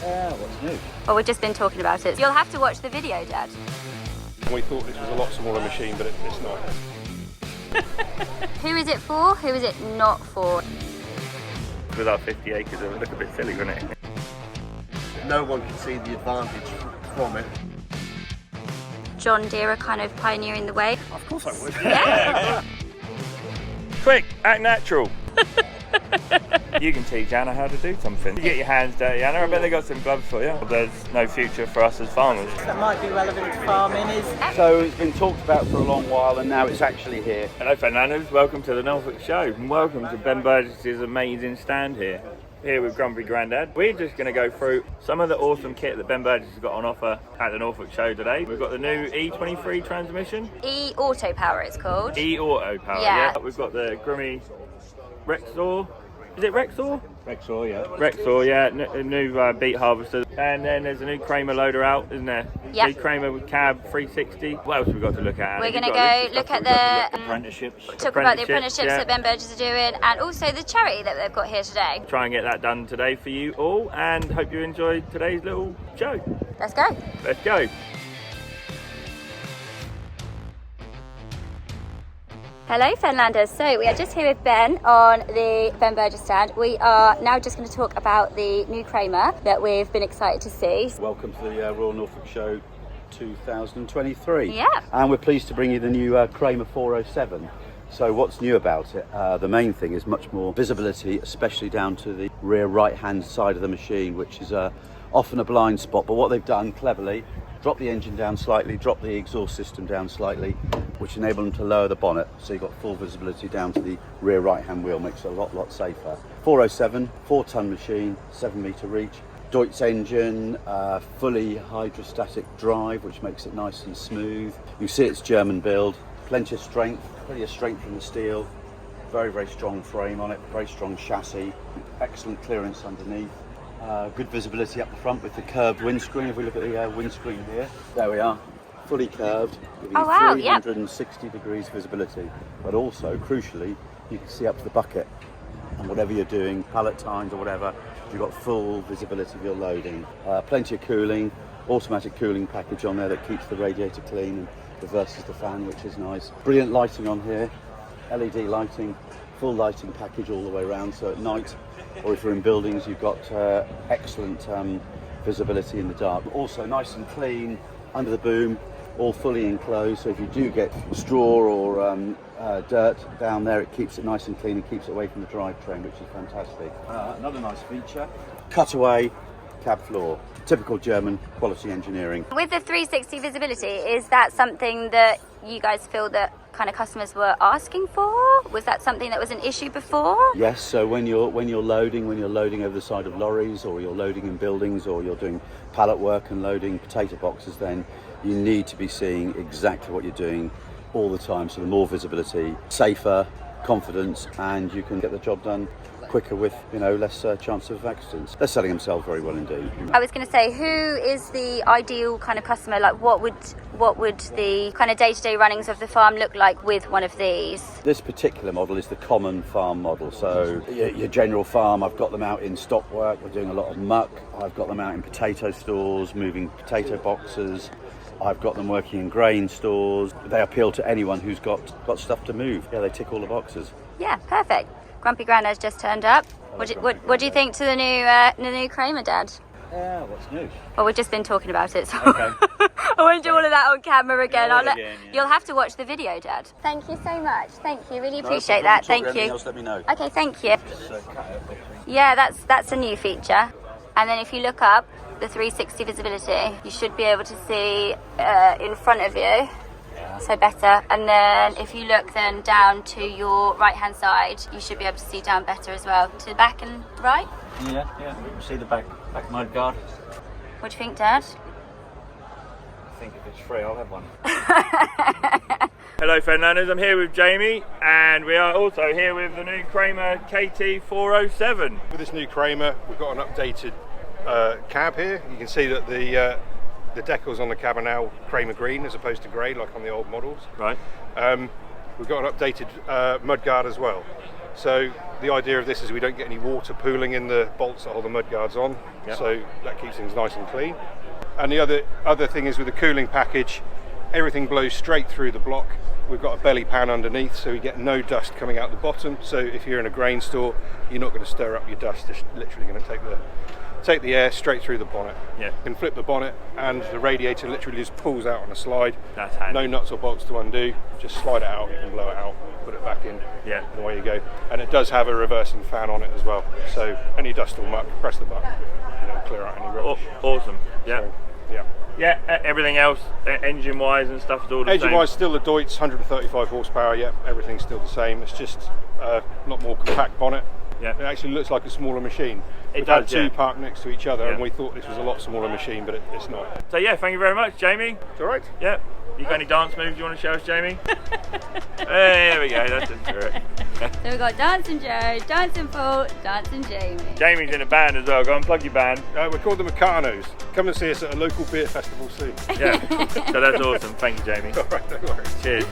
What's new? Well, we've just been talking about it. You'll have to watch the video, Dad. We thought this was a lot smaller machine, but it's not. Who is it for? Who is it not for? With our 50 acres, it would look a bit silly, wouldn't it? No one can see the advantage from it. John Deere are kind of pioneering the way. Of course I would. Yeah. Quick, act natural. You can teach Anna how to do something. You get your hands dirty, Anna. I bet they got some gloves for you. There's no future for us as farmers. That might be relevant to farming is... So it's been talked about for a long while and now it's actually here. Hello Fenlanders, welcome to the Norfolk show and welcome to Ben Burgess' amazing stand here with Grumpy Grandad. We're just going to go through some of the awesome kit that Ben Burgess has got on offer at the Norfolk show today. We've got the new E23 transmission. E-Auto Power it's called. E-Auto Power, Yeah. We've got the Grime Rexor. Is it Rexor? Rexor, yeah. Rexor, yeah, new beet harvester. And then there's a new Kramer loader out, isn't there? Yep. New Kramer with cab 360. What else have we got to look at? We're going to go look at the Apprenticeships. talk about the apprenticeships that Ben Burgess are doing, and also the charity that they've got here today. Try and get that done today for you all, and hope you enjoyed today's little show. Let's go. Let's go. Hello Fenlanders, so we are just here with Ben on the Ben Burgess stand. We are now just going to talk about the new Kramer that we've been excited to see. Welcome to the Royal Norfolk Show 2023. Yeah. And we're pleased to bring you the new Kramer 407. So what's new about it? The main thing is much more visibility, especially down to the rear right-hand side of the machine, which is often a blind spot. But what they've done cleverly, drop the engine down slightly, drop the exhaust system down slightly, which enable them to lower the bonnet, so you've got full visibility down to the rear right-hand wheel, makes it a lot safer. 407, 4-ton machine, 7-metre reach, Deutz engine, fully hydrostatic drive, which makes it nice and smooth. You see it's German build, plenty of strength in the steel, very strong frame on it, very strong chassis, excellent clearance underneath. Good visibility up the front with the curved windscreen. If we look at the windscreen here, there we are, fully curved, giving you 360 degrees visibility. But also, crucially, you can see up to the bucket, and whatever you're doing, pallet tines or whatever, you've got full visibility of your loading. Plenty of cooling, automatic cooling package on there that keeps the radiator clean and reverses the fan, which is nice. Brilliant lighting on here, LED lighting, full lighting package all the way around, so at night, or if you're in buildings, you've got excellent visibility in the dark. Also nice and clean under the boom, all fully enclosed, so if you do get straw or dirt down there, it keeps it nice and clean and keeps it away from the drivetrain, which is fantastic. Another nice feature, cutaway cab floor. Typical German quality engineering. With the 360 visibility, is that something that you guys feel that kind of customers were asking for? Was that something that was an issue before? Yes, so when you're loading over the side of lorries, or you're loading in buildings, or you're doing pallet work and loading potato boxes, then you need to be seeing exactly what you're doing all the time. So the more visibility, safer, confidence, and you can get the job done quicker with less chance of accidents. They're selling themselves very well indeed. I was going to say, who is the ideal kind of customer? Like, what would the kind of day-to-day runnings of the farm look like with one of these? This particular model is the common farm model. So your general farm, I've got them out in stock work. We're doing a lot of muck. I've got them out in potato stores, moving potato boxes. I've got them working in grain stores. They appeal to anyone who's got stuff to move. Yeah, they tick all the boxes. Yeah, perfect. Grumpy Grandad's just turned up. What do you think to the new Kramer, Dad? What's new? Well, we've just been talking about it, so Okay. I won't do all of that on camera again. Yeah. You'll have to watch the video, Dad. Thank you so much. Thank you. Really appreciate that. Thank you. Else, let me know. Okay, thank you. Yeah, that's a new feature. And then if you look up the 360 visibility, you should be able to see in front of you. So better. And then if you look then down to your right hand side, you should be able to see down better as well. To the back and right. Yeah. See the back mud guard. What do you think, Dad? I think if it's free, I'll have one. Hello Fenlanders, I'm here with Jamie, and we are also here with the new Kramer KT407. With this new Kramer, we've got an updated cab here. You can see that the decals on the cab are now Kramer green as opposed to grey like on the old models. Right. We've got an updated mudguard as well. So the idea of this is we don't get any water pooling in the bolts that hold the mudguards on, so that keeps things nice and clean. And the other thing is with the cooling package, everything blows straight through the block. We've got a belly pan underneath, so we get no dust coming out the bottom. So if you're in a grain store, you're not going to stir up your dust. It's literally going to take the air straight through the bonnet. Yeah. You can flip the bonnet and the radiator literally just pulls out on a slide. That's handy. No nuts or bolts to undo. Just slide it out, you can blow it out, put it back in, Yeah. and away you go. And it does have a reversing fan on it as well. So any dust or muck, press the button, and it'll clear out any rubbish. Awesome. Yeah. So, yeah. Yeah, everything else, engine-wise and stuff, is all the same. Engine-wise, still the Deutz, 135 horsepower. Yeah, everything's still the same. It's just a lot more compact bonnet. Yeah. It actually looks like a smaller machine. We've does, had two yeah. parked next to each other, Yeah. and we thought this was a lot smaller machine, but it's not. So yeah, thank you very much, Jamie. It's all right. Yeah. You got any dance moves you want to show us, Jamie? There we go, that's it. So we've got Dancing Joe, Dancing Paul, Dancing Jamie. Jamie's in a band as well. Go and plug your band. We're called the Mecanos. Come and see us at a local beer festival soon. Yeah. So that's awesome. Thank you, Jamie. All right, no worries. Cheers.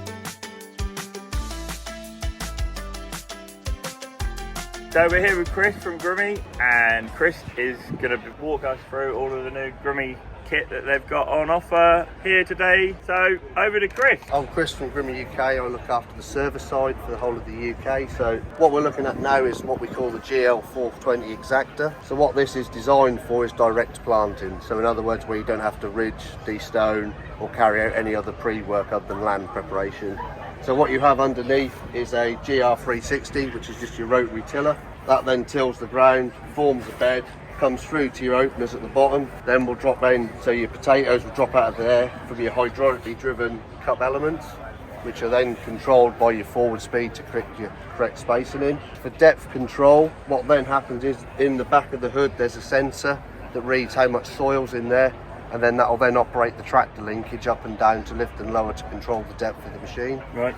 So we're here with Chris from Grimme, and Chris is going to walk us through all of the new Grimme kit that they've got on offer here today. So over to Chris. I'm Chris from Grimme UK. I look after the service side for the whole of the UK. So what we're looking at now is what we call the GL 420 Exacta. So what this is designed for is direct planting. So in other words, where you don't have to ridge, de-stone or carry out any other pre-work other than land preparation. So what you have underneath is a GR 360, which is just your rotary tiller. That then tills the ground, forms a bed, comes through to your openers at the bottom, then will drop in, so your potatoes will drop out of there from your hydraulically driven cup elements, which are then controlled by your forward speed to correct your correct spacing in. For depth control, what then happens is in the back of the hood there's a sensor that reads how much soil's in there, and then that will then operate the tractor linkage up and down to lift and lower to control the depth of the machine. Right.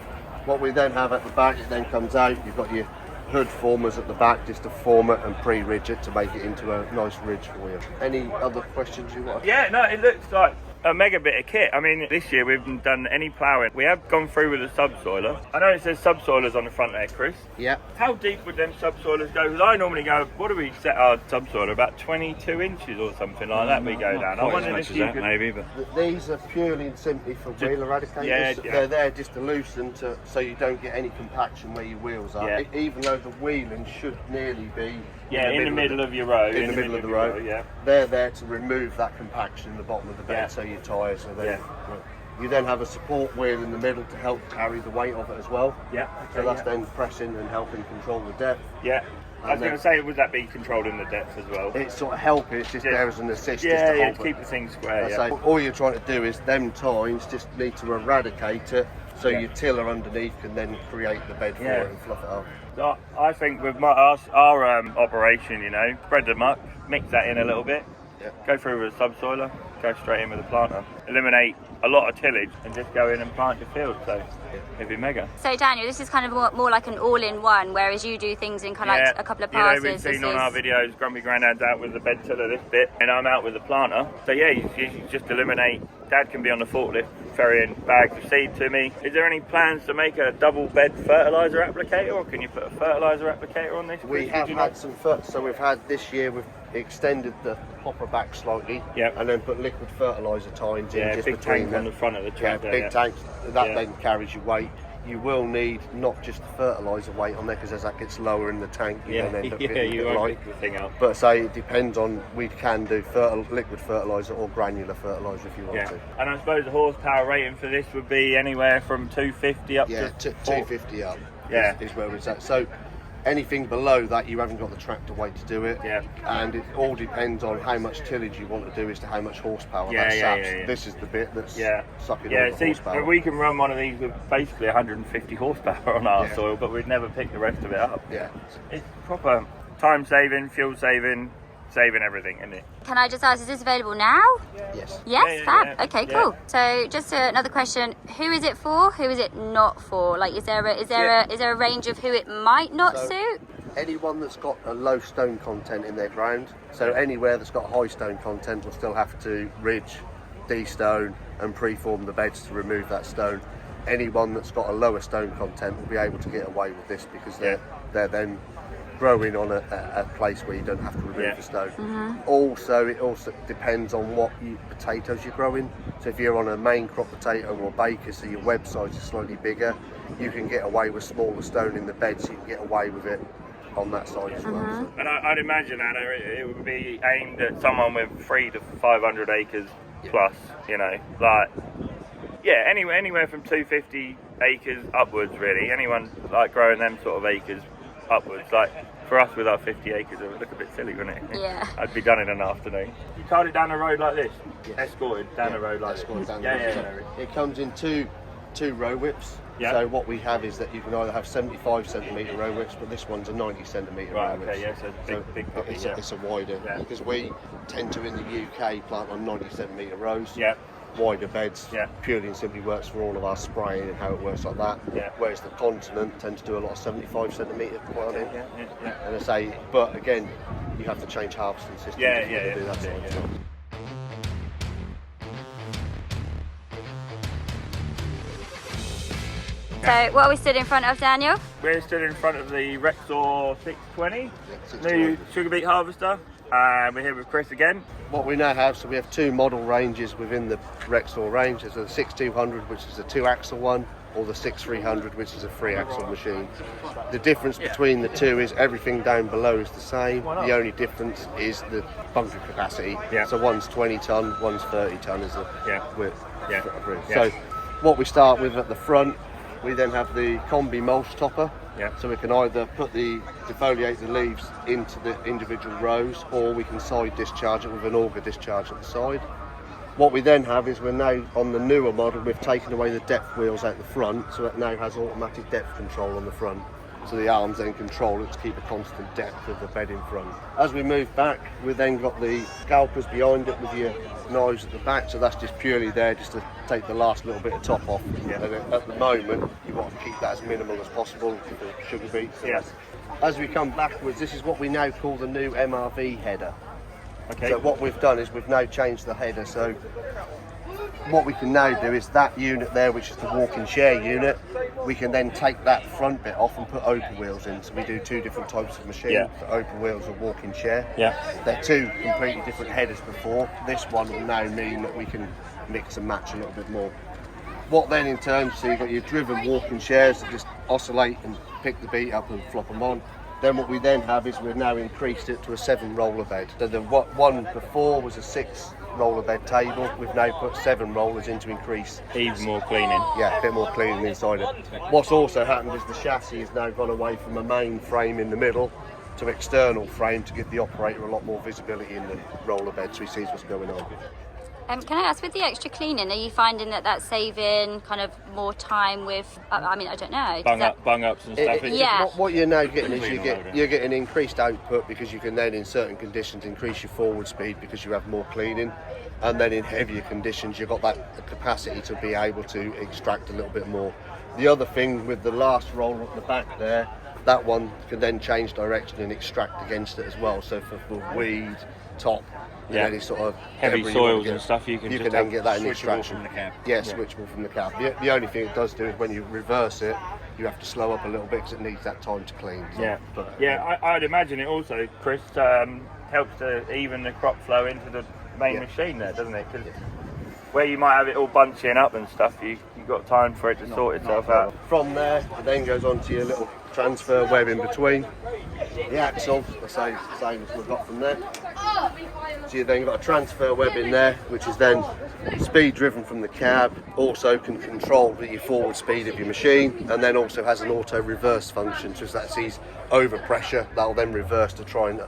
What we then have at the back, it then comes out, you've got your hood formers at the back just to form it and pre-ridge it to make it into a nice ridge for you. Any other questions you want? Yeah, no, it looks like a mega bit of kit. I mean, this year we haven't done any ploughing. We have gone through with a subsoiler. I know it says subsoilers on the front there, Chris. Yeah. How deep would them subsoilers go? Because I normally go, what do we set our subsoiler? About 22 inches or something like that we go down. I wonder if you could... maybe, but These are purely and simply for wheel eradicators. yeah. They're there just to loosen so you don't get any compaction where your wheels are. Yeah. Even though the wheeling should nearly be in the middle of your road. in the middle of the road. Yeah. They're there to remove that compaction in the bottom of the bed, Yeah. so your tyres are there. Yeah. You then have a support wheel in the middle to help carry the weight of it as well. Yeah. So that's then pressing and helping control the depth. Yeah. I was going to say, would that be controlling the depth as well? It's sort of helping, it's just there as an assist. Yeah, just to yeah, hold to it. keep the thing square. So all you're trying to do is them tines just need to eradicate it, so your tiller underneath can then create the bed for it and fluff it up. So I think with our operation, you know, spread the muck, mix that in a little bit, go through with a subsoiler, go straight in with a planter, eliminate a lot of tillage and just go in and plant your field. So it'd be mega. So Daniel, this is kind of more like an all-in-one, whereas you do things in kind of like a couple of passes. You know, we've seen on our videos, Grumpy Grandad's out with the bed tiller this bit, and I'm out with the planter. So yeah, you just eliminate. Dad can be on the forklift ferrying bags of seed to me. Is there any plans to make a double bed fertiliser applicator, or can you put a fertiliser applicator on this? We have had some so we've had this year, we've extended the hopper back slightly, and then put liquid fertiliser tines in just big between tank on the front of the tractor. Big tanks, that then carries your weight. You will need not just the fertiliser weight on there, because as that gets lower in the tank, you then end up getting you a bit won't light. pick the thing up. But say it depends on, we can do liquid fertiliser or granular fertiliser if you want to. And I suppose the horsepower rating for this would be anywhere from 250 up to 250 up. Yeah, is where it's at. So anything below that, you haven't got the tractor weight to do it. Yeah. And it all depends on how much tillage you want to do as to how much horsepower Yeah, that yeah, saps. yeah, yeah. This is the bit that's sucking all the see, horsepower. we can run one of these with basically 150 horsepower on our soil, but we'd never pick the rest of it up. Yeah. It's proper time saving, fuel saving, saving everything, isn't it? Can I just ask, is this available now? Yes. Yes, fab. Okay, cool. So just another question: who is it for? Who is it not for? Like, is there a range of who it might not suit? Anyone that's got a low stone content in their ground, so anywhere that's got high stone content will still have to ridge, de-stone and preform the beds to remove that stone. Anyone that's got a lower stone content will be able to get away with this, because they're they're then growing on a place where you don't have to remove the stone. Also, it also depends on what potatoes you're growing. So if you're on a main crop potato or baker, so your web size is slightly bigger, you can get away with smaller stone in the bed, so you can get away with it on that side as well. So. And I'd imagine, Anna, it would be aimed at someone with 300 to 500 acres plus, you know, like, yeah, anywhere from 250 acres upwards, really. Anyone like growing them sort of acres upwards, like for us with our 50 acres, it would look a bit silly, wouldn't it? Yeah. I'd be done in an afternoon. You tied it down the road like this? Escorted down the road like this? It comes in two row whips. Yeah. So what we have is that you can either have 75 centimetre row whips, but this one's a 90 centimetre row whip. Okay, yeah, so big puppy, it's a wider, because we tend to in the UK plant on 90 centimetre rows. Yeah. Wider beds, Yeah. purely and simply works for all of our spraying and how it works like that. Yeah. Whereas the continent tend to do a lot of 75 centimetre planting. Yeah. And I say, but again, you have to change harvesting systems. Yeah, to do that sort of stuff. So what are we stood in front of, Daniel? We're stood in front of the Rexor 620, 620. new sugar beet harvester. We're here with Chris again. What we now have, so we have two model ranges within the Rexor range. There's the 6200, which is a 2-axle one, or the 6300, which is a 3-axle machine. The difference between the two is everything down below is the same. The only difference is the bunker capacity. Yeah. So one's 20 tonne, one's 30 tonne is the width. Yeah. So what we start with at the front, we then have the combi mulch topper. Yeah. So we can either defoliate the leaves into the individual rows, or we can side discharge it with an auger discharge at the side. What we then have is we're now on the newer model, we've taken away the depth wheels out the front, so it now has automatic depth control on the front. So the arms then control it to keep a constant depth of the bed in front. As we move back, we've then got the scalpers behind it with your knives at the back, so that's just purely there just to take the last little bit of top off. Yeah. And at the moment, you want to keep that as minimal as possible for the sugar beets. So Yes. as we come backwards, this is what we now call the new MRV header. Okay. So what we've done is we've now changed the header. So what we can now do is that unit there, which is the walking share unit, we can then take that front bit off and put open wheels in. So we do two different types of machine, Yeah. the open wheels or walking share. Yeah. They're two completely different headers before. This one will now mean that we can mix and match a little bit more. What then in terms, so you've got your driven walking shares that just oscillate and pick the beet up and flop them on. Then what we then have is we've now increased it to a 7 roller bed. So the one before was a 6 roller bed table. We've now put 7 rollers in to increase. Even more cleaning. Yeah, a bit more cleaning inside it. What's also happened is the chassis has now gone away from a main frame in the middle to external frame to give the operator a lot more visibility in the roller bed so he sees what's going on. Can I ask, with the extra cleaning, are you finding that that's saving kind of more time with, I mean, I don't know. Bung ups and stuff. Yeah. What you're now getting is Clean loader. you're getting increased output because you can then in certain conditions increase your forward speed because you have more cleaning, and then in heavier conditions you've got that capacity to be able to extract a little bit more. The other thing with the last roller at the back there, that one can then change direction and extract against it as well. So for weed, top, and any sort of heavy debris soils you want to and stuff, you can just then get that in the switchable extraction from the cab. Yeah, switchable from the cab. The only thing it does do is when you reverse it, you have to slow up a little bit because it needs that time to clean. So, Yeah, but, I'd imagine it also, Chris, helps to even the crop flow into the main machine there, doesn't it? Because where you might have it all bunching up and stuff, you've got time for it to sort itself out. From there, it then goes on to your little transfer web in between. The axle, the same as we've got from there. So you've then got a transfer web in there, which is then speed driven from the cab, also can control your forward speed of your machine, and then also has an auto reverse function, so if that sees over pressure, that'll then reverse to try and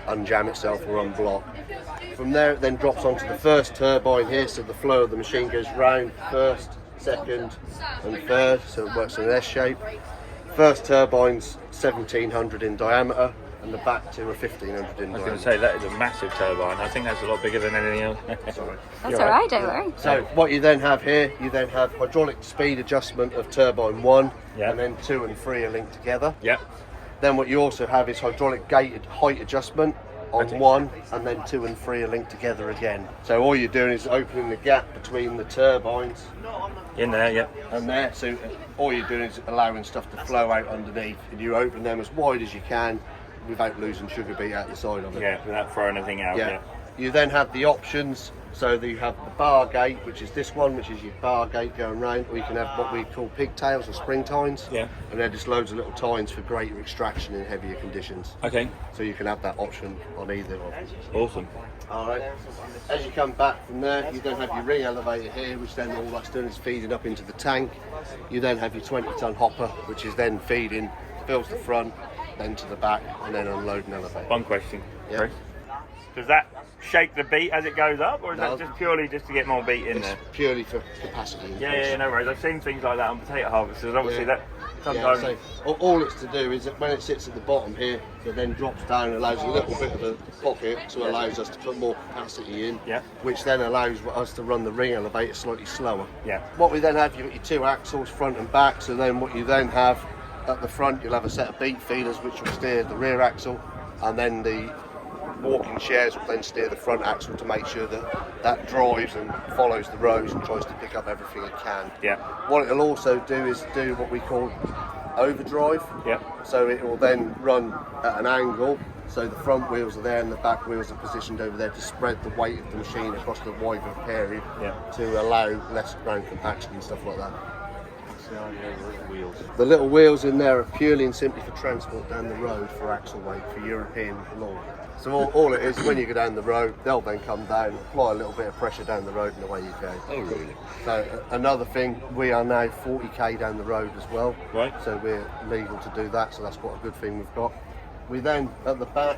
unjam itself or unblock. From there it then drops onto the first turbine here, so the flow of the machine goes round first, second and third, so it works in an S shape. First turbine's 1700 in diameter, and the back two are 1500 in I was going diameter. to say, that is a massive turbine. I think that's a lot bigger than anything else. Sorry. That's all right, don't worry. So what you then have here, you then have hydraulic speed adjustment of turbine 1, Yeah. and then 2 and 3 are linked together. Yeah. Then what you also have is hydraulic gated height adjustment. on one, and then 2 and 3 are linked together again. So all you're doing is opening the gap between the turbines In there, yeah. and there. So all you're doing is allowing stuff to flow out underneath, and you open them as wide as you can without losing sugar beet out the side of it. Yeah, without throwing anything out. Yeah. You then have the options. So that you have the bar gate, which is this one, which is your bar gate going round, or you can have what we call pigtails or spring tines. Yeah. And they're just loads of little tines for greater extraction in heavier conditions. Okay. So you can have that option on either of them. Awesome. Alright. As you come back from there, you then have your ring elevator here, which then all that's doing is feeding up into the tank. You then have your 20-ton hopper, which is then feeding, fills the front, then to the back, and then unloading elevator. One question, Yeah. Chris. Does that shake the beet as it goes up, or is No. that just purely just to get more beet in It's there? purely for capacity increase. Yeah, no worries. I've seen things like that on potato harvesters. Obviously, that sometimes. Yeah, so all it's to do is that when it sits at the bottom here, it then drops down and allows a little bit of a pocket, so it allows us to put more capacity in, Yeah. which then allows us to run the ring elevator slightly slower. Yeah. What we then have, you've got your 2 axles, front and back, so then what you then have at the front, you'll have a set of beet feeders which will steer the rear axle, and then the walking shares will then steer the front axle to make sure that that drives and follows the rows and tries to pick up everything it can. Yeah. What it'll also do is do what we call overdrive. Yeah. So it will then run at an angle, so the front wheels are there and the back wheels are positioned over there to spread the weight of the machine across the wider period to allow less ground compaction and stuff like that. The little wheels in there are purely and simply for transport down the road for axle weight for European law. So all it is, when you go down the road, they'll then come down, apply a little bit of pressure down the road and away you go. Oh, really? So another thing, we are now 40k down the road as well. Right. So we're legal to do that, so that's quite a good thing we've got. We then, at the back,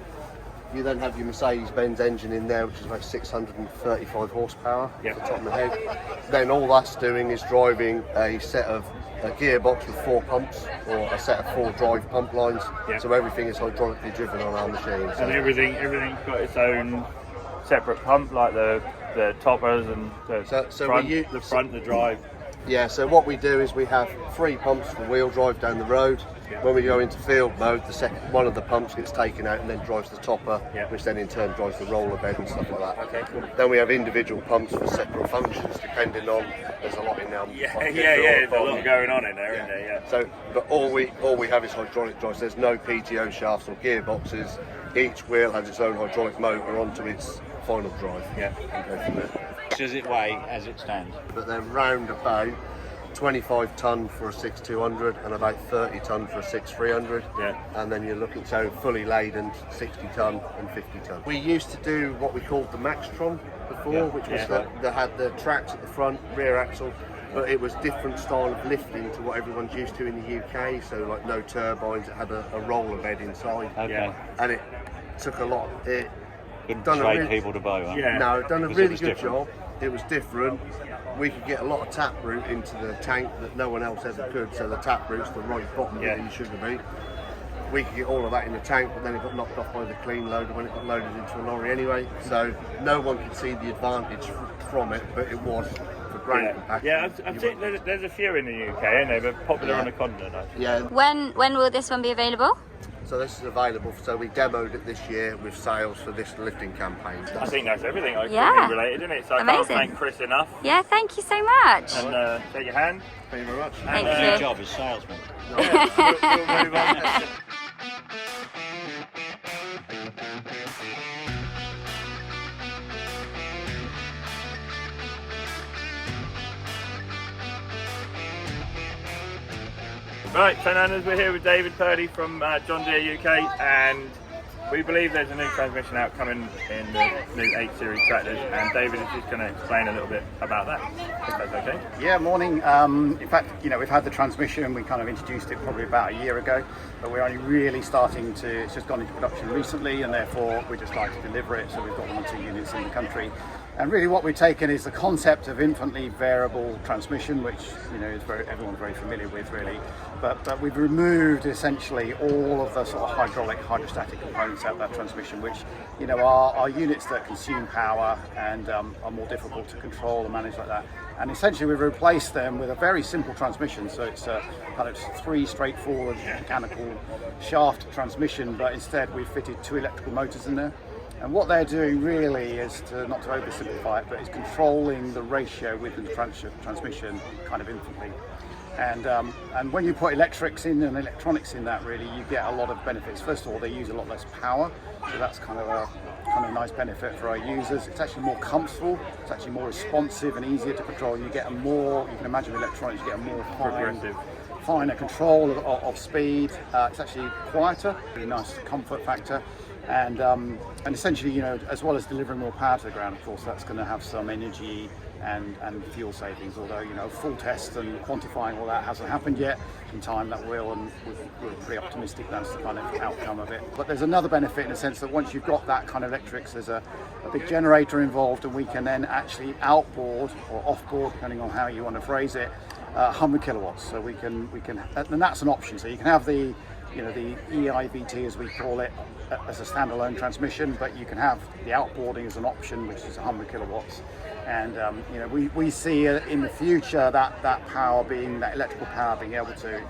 you then have your Mercedes-Benz engine in there, which is about 635 horsepower off the top of my head. Then all that's doing is driving a set of a gearbox with 4 pumps, or a set of 4 drive pump lines. Yeah. So everything is hydraulically driven on our machine. So And everything's got its own separate pump, like the toppers and the So front, we the front, the drive. yeah, so what we do is we have 3 pumps for wheel drive down the road. When we go into field mode, the second one of the pumps gets taken out and then drives the topper, which then in turn drives the roller bed and stuff like that. Okay, cool. Then we have individual pumps for separate functions, depending on, there's a lot in there. There's a lot going on in there, isn't there? Yeah. So, but all we have is hydraulic drives. There's no PTO shafts or gearboxes. Each wheel has its own hydraulic motor onto its final drive. Yeah. And go from there. Does it weigh as it stands? But they're round about 25 tonne for a 6200 and about 30 tonne for a 6300. Yeah. And then you're looking, so fully laden 60 tonne and 50 tonne. We used to do what we called the Maxtron before, which was that had the tracks at the front, rear axle, but it was different style of lifting to what everyone's used to in the UK. So like no turbines, it had a roller bed inside. Okay. And it took a lot. It Couldn't done a trade really- people to bow, huh? Yeah. No, done a Because it really was good different. job. It was different. We could get a lot of tap root into the tank that no one else ever could. So the tap root's the right bottom bit of your sugar beet. We could get all of that in the tank, but then it got knocked off by the clean loader when it got loaded into a lorry anyway. So no one could see the advantage from it, but it was for ground compaction. Yeah, I've seen there's a few in the UK, and they're popular on the continent. Actually. Yeah. When will this one be available? So this is available. So we demoed it this year with sales for this lifting campaign. I think that's everything. Yeah. Related, isn't it? So I Amazing. can't thank Chris enough. Yeah, thank you so much. And take your hand. Thank you very much. Thank And, you. Your job as salesman. We'll move on. Right, Fenland, we're here with David Purdy from John Deere UK, and we believe there's a new transmission out coming in the new 8 Series tractors, and David is just going to explain a little bit about that, if that's okay. Yeah, morning. In fact, we've had the transmission. We kind of introduced it probably about a year ago, but we're only really starting to, it's just gone into production recently, and therefore we just like to deliver it. So we've got 1 or 2 units in the country. And really what we've taken is the concept of infinitely variable transmission, which is everyone's very familiar with really, but we've removed essentially all of the sort of hydrostatic components out of that transmission, which are units that consume power and are more difficult to control and manage like that. And essentially we've replaced them with a very simple transmission, so it's a kind of 3 straightforward mechanical shaft transmission, but instead we've fitted 2 electrical motors in there. And what they're doing really is to, not to oversimplify it, but is controlling the ratio with the transmission kind of infinitely. And when you put electrics in and electronics in that, really, you get a lot of benefits. First of all, they use a lot less power, so that's kind of a nice benefit for our users. It's actually more comfortable, it's actually more responsive and easier to control. You get a more, you can imagine with electronics, you get a more finer control of speed. It's actually quieter, really nice comfort factor. And essentially, as well as delivering more power to the ground, of course, that's going to have some energy and fuel savings, although full test and quantifying all that hasn't happened yet. In time that will, and we're pretty optimistic that's the kind of outcome of it. But there's another benefit in the sense that once you've got that kind of electrics, there's a big generator involved, and we can then actually outboard or offboard, depending on how you want to phrase it, 100 kilowatts. So we can, and that's an option. So you can have the EIVT, as we call it, as a standalone transmission, but you can have the outboarding as an option, which is 100 kilowatts. And we see in the future that power being, that electrical power being able to,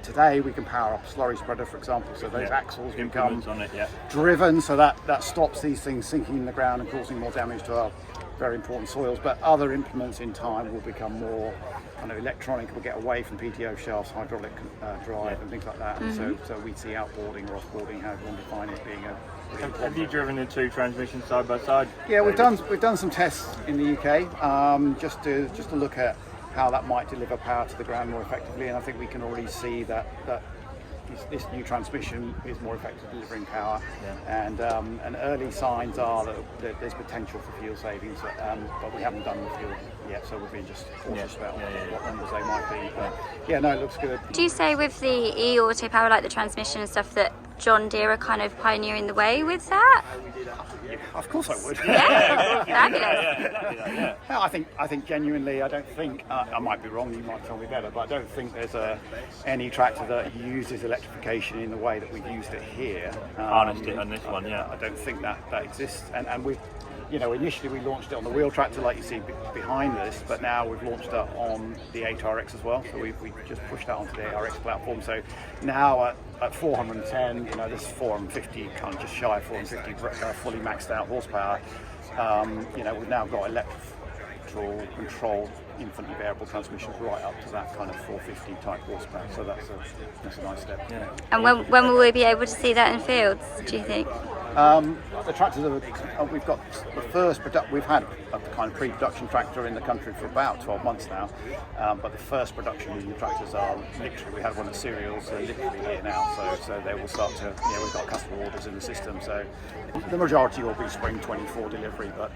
today we can power up a slurry spreader, for example, so those axles become driven, so that stops these things sinking in the ground and causing more damage to our very important soils. But other implements in time will become more kind of electronic, will get away from PTO shafts, hydraulic drive and things like that. And so we see outboarding or offboarding, however you want to define it, being a Have you driven the two transmissions side by side? Yeah, we've done some tests in the UK just to look at how that might deliver power to the ground more effectively, and I think we can already see that this new transmission is more effective at delivering power. And early signs are that there's potential for fuel savings, but we haven't done the fuel yet, so we've been just cautious about what numbers they might be. But it looks good. Do you say with the e-auto power, like the transmission and stuff, that John Deere are kind of pioneering the way with that? Of course I would. Yeah, fabulous. No, I think genuinely, I don't think, I might be wrong, you might tell me better, but I don't think there's any tractor that uses electrification in the way that we've used it here. Harnessed it on this one, yeah. I don't think that exists, and we've, initially we launched it on the wheel tractor like you see behind us, but now we've launched it on the 8RX as well, so we just pushed that onto the 8RX platform. So now at 410, this 450, kind of just shy of 450 fully maxed out horsepower, we've now got electrical controlled infinitely variable transmissions right up to that kind of 450 type horsepower, so that's a nice step. Yeah. And when will we be able to see that in fields, do you think? The tractors we've got the first we've had a kind of pre-production tractor in the country for about 12 months now, but the first production new tractors are literally, we had one at Cereals, they're literally here now, so they will start to, we've got customer orders in the system, so the majority will be spring 24 delivery, but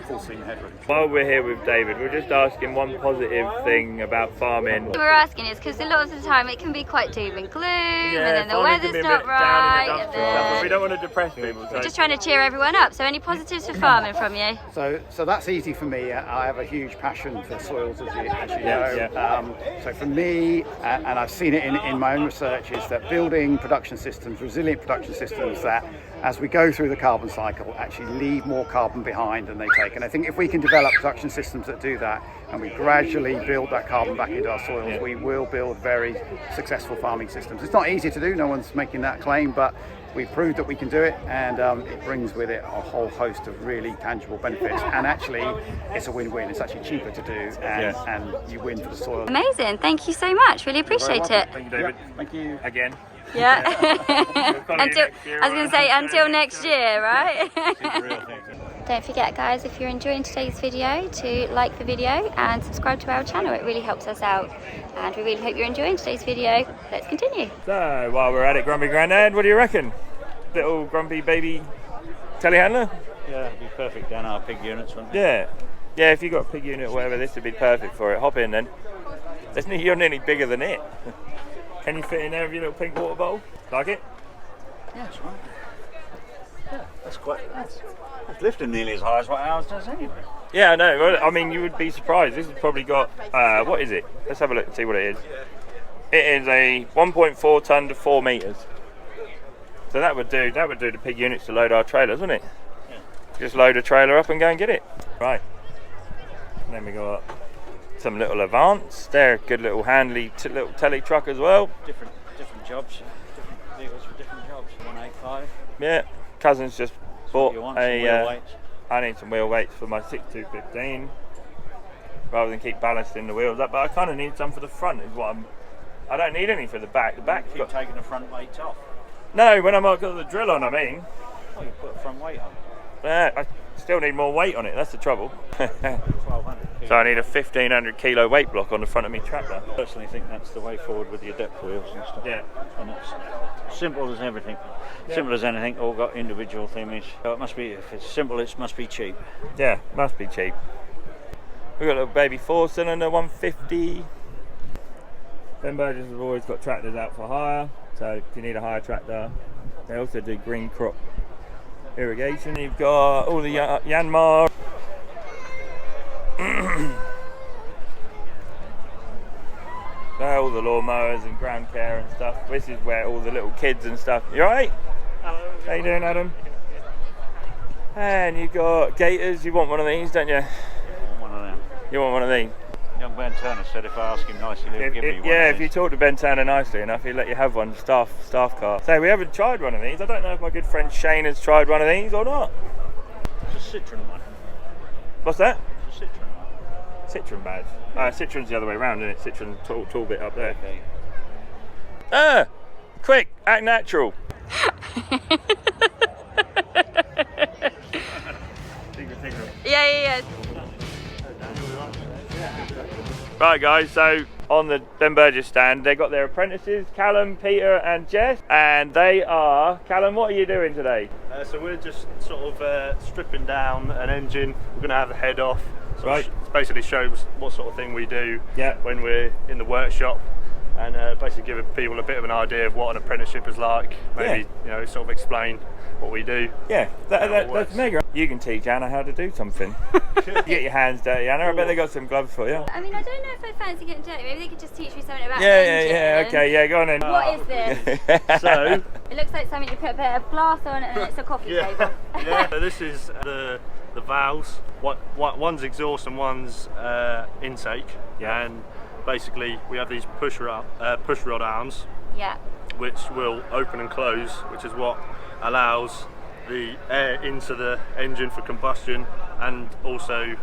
full steam ahead really. While we're here with David, we're just asking one positive thing about farming. We're asking is because a lot of the time it can be quite doom and gloom, and then the farming can weather's be a not bit down in the right, dumps and stuff, but we don't want to depress people. So we're just trying to cheer everyone up. So any positives for farming from you? So that's easy for me. I have a huge passion for soils, as you know. So for me, and I've seen it in my own research, is that building production systems, resilient production systems that, as we go through the carbon cycle, actually leave more carbon behind than they take. And I think if we can develop production systems that do that, and we gradually build that carbon back into our soils, we will build very successful farming systems. It's not easy to do, no one's making that claim, but we've proved that we can do it, and it brings with it a whole host of really tangible benefits. And actually, it's a win-win. It's actually cheaper to do, and you win for the soil. Amazing, thank you so much, really appreciate it. thank you, David. Thank you. Again. Yeah. Until next year, right? Don't forget, guys, if you're enjoying today's video, to like the video and subscribe to our channel. It really helps us out, and we really hope you're enjoying today's video. Let's continue. So while we're at it, Grumpy Grandad, what do you reckon? Little grumpy baby telehandler? Yeah, it'd be perfect down our pig units, wouldn't it? Yeah, if you've got a pig unit or whatever, this would be perfect for it. Hop in then. You're nearly bigger than it. Can you fit in there with your little pink water bowl? Like it? Yeah, that's right. Yeah, that's lifting nearly as high as what ours does anyway. Yeah, I know. Well, I mean, you would be surprised. This has probably got, what is it? Let's have a look and see what it is. It is a 1.4 tonne to 4 metres. So that would do the pig units to load our trailers, wouldn't it? Yeah. Just load a trailer up and go and get it. Right. And then we got some little Avants. They're a good little handy little telly truck as well. Different jobs, different vehicles for different jobs. 185. Yeah. cousin's just bought You want some wheel weights? I need some wheel weights for my 6215 rather than keep balancing the wheels up, but I kind of need some for the front is what I don't need any for the back. The back's Keep taking the front weights off. No, when I'm got the drill on, I mean. Oh, you put a front weight on. I still need more weight on it, that's the trouble. 1200. So I need a 1500 kilo weight block on the front of my tractor. I personally think that's the way forward with your depth wheels and stuff. Yeah. And it's simple as everything. Simple as anything, all got individual things. So it must be, if it's simple, it must be cheap. Yeah, must be cheap. We've got a little baby 4-cylinder 150. Ben Burgess have always got tractors out for hire, so if you need a hire tractor, they also do green crop irrigation. You've got all the Yanmar. All the lawnmowers and ground care and stuff. This is where all the little kids and stuff. You alright? Hello. How you doing, Adam? And you've got gators. You want one of these, don't you? I want one of them. You want one of these? Young Ben Turner said if I ask him nicely, he'll give me one. Yeah, of if you these. talk to Ben Turner nicely enough, he'll let you have one, staff car. So we haven't tried one of these. I don't know if my good friend Shane has tried one of these or not. It's a Citroen one. What's that? It's a Citroen one. Citroen badge. Citroen's the other way around, isn't it? Citroen tall bit up there. Okay. Quick, act natural. Yeah. Right guys, so on the Ben Burgess stand, they got their apprentices, Callum, Peter and Jess, and they are, Callum, what are you doing today? So we're just sort of stripping down an engine. We're going to have the head off. So Right. it basically shows what sort of thing we do Yeah. when we're in the workshop, and basically giving people a bit of an idea of what an apprenticeship is like. Maybe sort of explain what we do. Yeah, How it that's works. mega. You can teach Anna how to do something. You get your hands dirty, Anna. I bet they got some gloves for you. I mean, I don't know if I fancy getting dirty. Maybe they could just teach me something about Yeah, okay, yeah, go on then. What is this? So It looks like something you put a bit of glass on and it's a coffee table. So this is the valves. One's exhaust and one's intake. Yeah. And basically we have these push rod arms, Yeah. which will open and close, which is what allows the air into the engine for combustion, and also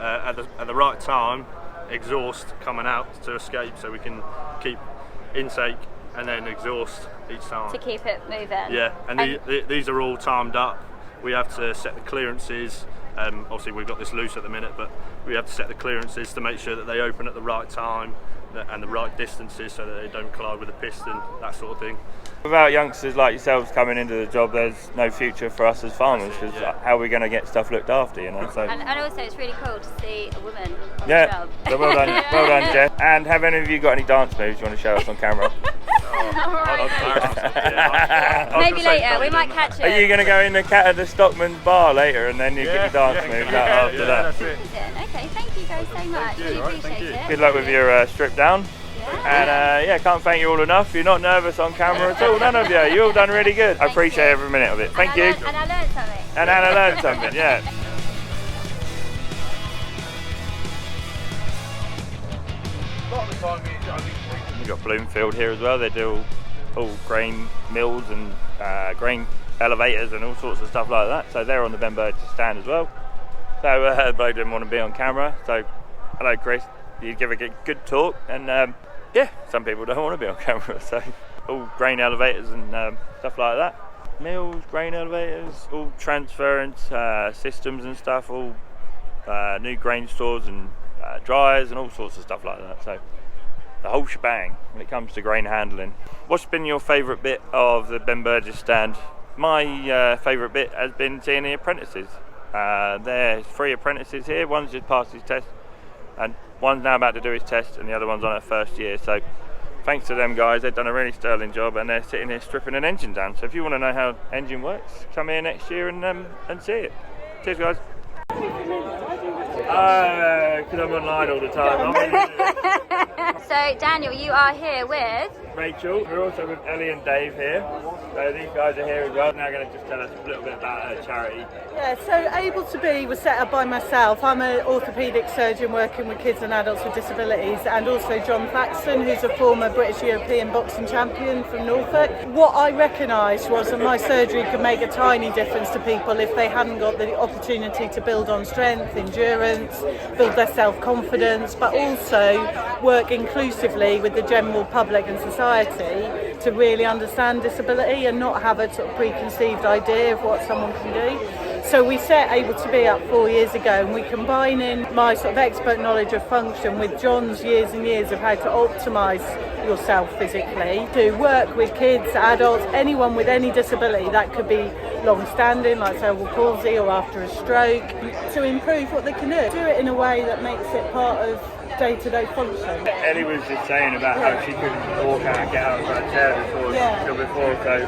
at the right time exhaust coming out to escape, so we can keep intake and then exhaust each time. To keep it moving. Yeah, and these are all timed up. We have to set the clearances. Obviously we've got this loose at the minute, but we have to set the clearances to make sure that they open at the right time and the right distances, so that they don't collide with the piston, that sort of thing. Without youngsters like yourselves coming into the job, there's no future for us as farmers, because how are we going to get stuff looked after, you know? So. And also it's really cool to see a woman on the Yeah, job. so well done, Jeff. And have any of you got any dance moves you want to show us on camera? Maybe later, we might catch it. Are you going to go in the Stockman's bar later, and then you get your dance moves out after that? That's it. Okay, thank you guys so much. Really appreciate it. Good luck with your strip down. And can't thank you all enough. You're not nervous on camera at all, none of you. You all done really good. I appreciate every minute of it. Thank you. And I learned something. And Anna learned something, yeah. We've got Bloomfield here as well. They do all grain mills and grain elevators and all sorts of stuff like that. So they're on the Ben Burgess stand as well. So Bo didn't want to be on camera. So hello, Chris. You give a good talk, and some people don't want to be on camera. So all grain elevators and stuff like that. Mills, grain elevators, all transference systems and stuff. All new grain stores and dryers and all sorts of stuff like that. So the whole shebang when it comes to grain handling. What's been your favourite bit of the Ben Burgess stand? My favourite bit has been seeing the apprentices. There's 3 apprentices here. One's just passed his test, and one's now about to do his test, and the other one's on her first year. So thanks to them guys, they've done a really sterling job, and they're sitting here stripping an engine down. So if you want to know how engine works, come here next year and see it. Cheers guys. Because I'm online all the time. So Daniel, you are here with Rachel. We're also with Ellie and Dave here. So these guys are here as well. Now going to just tell us a little bit about her charity. Yeah, so Able to Be was set up by myself. I'm an orthopaedic surgeon working with kids and adults with disabilities, and also John Thaxton, who's a former British European boxing champion from Norfolk. What I recognised was that my surgery could make a tiny difference to people if they hadn't got the opportunity to build on strength, endurance, build their self-confidence, but also work inclusively with the general public and society to really understand disability and not have a sort of preconceived idea of what someone can do. So we set Able to Be up 4 years ago, and we combine in my sort of expert knowledge of function with John's years and years of how to optimise yourself physically, to work with kids, adults, anyone with any disability. That could be long-standing, like cerebral palsy, or after a stroke, to improve what they can do. Do it in a way that makes it part of day-to-day function. Ellie was just saying about how she couldn't walk out and get out of her chair before, so...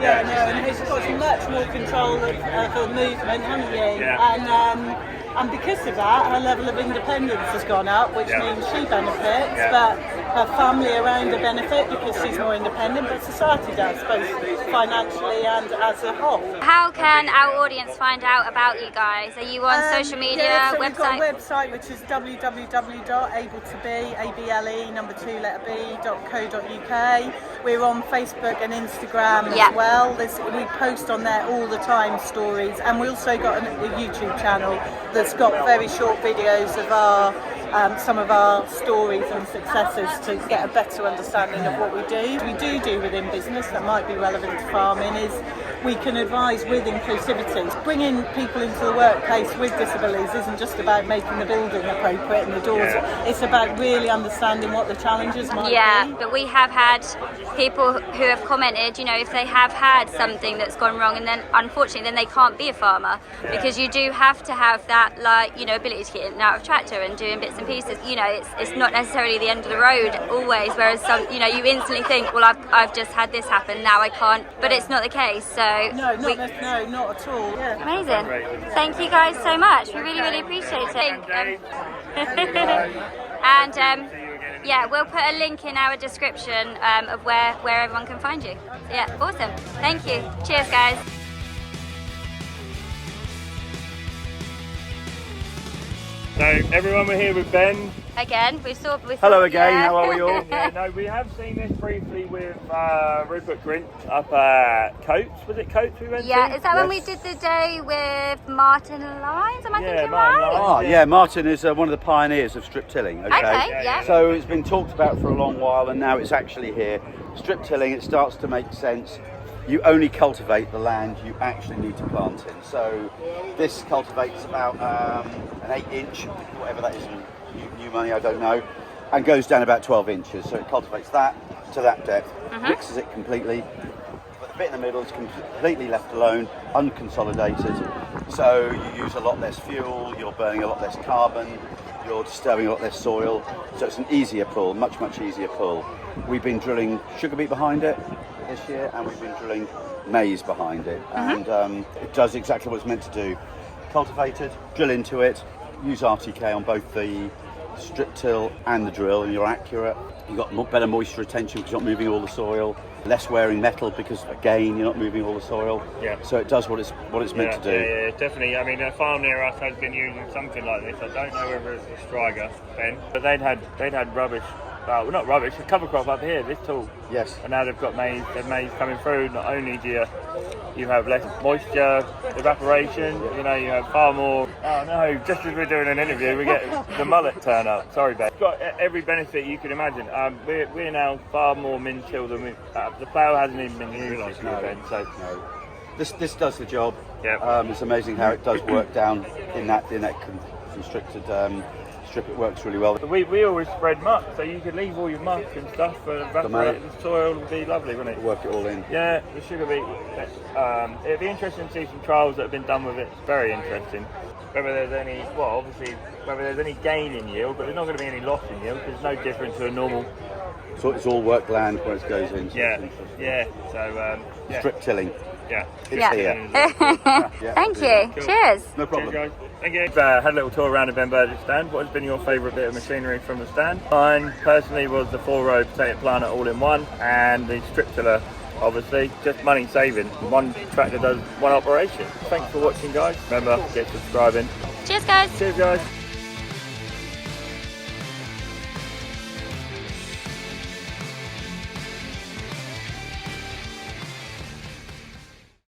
Yeah, no, and she's got much more control of her movement, hasn't you? Yeah. And because of that, her level of independence has gone up, which means she benefits, but her family around her benefit because she's more independent, but society does, both financially and as a whole. How can our audience find out about you guys? Are you on social media, so website? We've got a website which is www.abletobe.co.uk. We're on Facebook and Instagram as well. We post on there all the time stories, and we also got a YouTube channel that's got very short videos of our some of our stories and successes to get a better understanding of what we do. We do within business that might be relevant to farming is we can advise with inclusivity. Bringing people into the workplace with disabilities isn't just about making the building appropriate and the doors. It's about really understanding what the challenges might be. Yeah, but we have had people who have commented, you know, if they have had something that's gone wrong, and then unfortunately then they can't be a farmer because you do have to have that, like, you know, ability to get in and out of tractor and doing bits and pieces. You know, it's not necessarily the end of the road always, whereas some, you know, you instantly think, well, I've just had this happen, now I can't, but it's not the case. So no, not at all. Yeah. Amazing. Thank you guys so much. We really appreciate it. And yeah, we'll put a link in our description of where everyone can find you. Yeah, awesome. Thank you. Cheers, guys. So everyone, we're here with Ben. Again, Hello again, how are we all? Yeah, no, we have seen this briefly with Rupert Grint up at Coates. Was it Coates we went to? Yeah, is that when we did the day with Martin Lyons? Am I thinking right? Oh, yeah, Martin is one of the pioneers of strip tilling. Okay, yeah. So it's been talked about for a long while, and now it's actually here. Strip tilling, it starts to make sense. You only cultivate the land you actually need to plant in. So this cultivates about an 8-inch, whatever that is in new money, I don't know, and goes down about 12 inches. So it cultivates that to that depth, mixes it completely. But the bit in the middle is completely left alone, unconsolidated. So you use a lot less fuel, you're burning a lot less carbon, you're disturbing a lot less soil. So it's an easier pull, much easier pull. We've been drilling sugar beet behind it this year, and we've been drilling maize behind it, and it does exactly what it's meant to do. Cultivated, drill into it, use RTK on both the strip till and the drill, and you're accurate. You've got better moisture retention because you're not moving all the soil, less wearing metal because again you're not moving all the soil. Yeah. So it does what it's meant to do. Yeah, definitely. I mean, a farm near us has been using something like this. I don't know whether it's a Striger, Ben, but they'd had rubbish. Well, not rubbish, a cover crop up here, this tall. Yes. And now they've got maize coming through. Not only do you have less moisture, evaporation, you know, you have far more. Oh no, just as we're doing an interview, we get the mullet turn up. Sorry, Ben. It's got every benefit you can imagine. We're now far more min-chill than the plough hasn't even been used, Ben. So. No. This does the job. Yeah. It's amazing how it does work down in that constricted strip. It works really well. We always spread muck, so you could leave all your muck and stuff for evaporating the soil. Would be lovely, wouldn't it? Work it all in. Yeah, the sugar beet. It'd be interesting to see some trials that have been done with it. It's very interesting. Whether there's any, whether there's any gain in yield, but there's not going to be any loss in yield because there's no difference to a normal. So it's all work land where it goes in. So yeah. So strip tilling. Yeah. It's here. Thank you. Cool. Cheers. No problem. Cheers, guys. Thank you. Had a little tour around the Ben Burgess stand. What has been your favourite bit of machinery from the stand? Mine personally was the 4-row potato planter all-in-one and the strip tiller. Obviously, just money saving. One tractor does one operation. Thanks for watching, guys. Remember, get subscribing. Cheers, guys. Cheers, guys.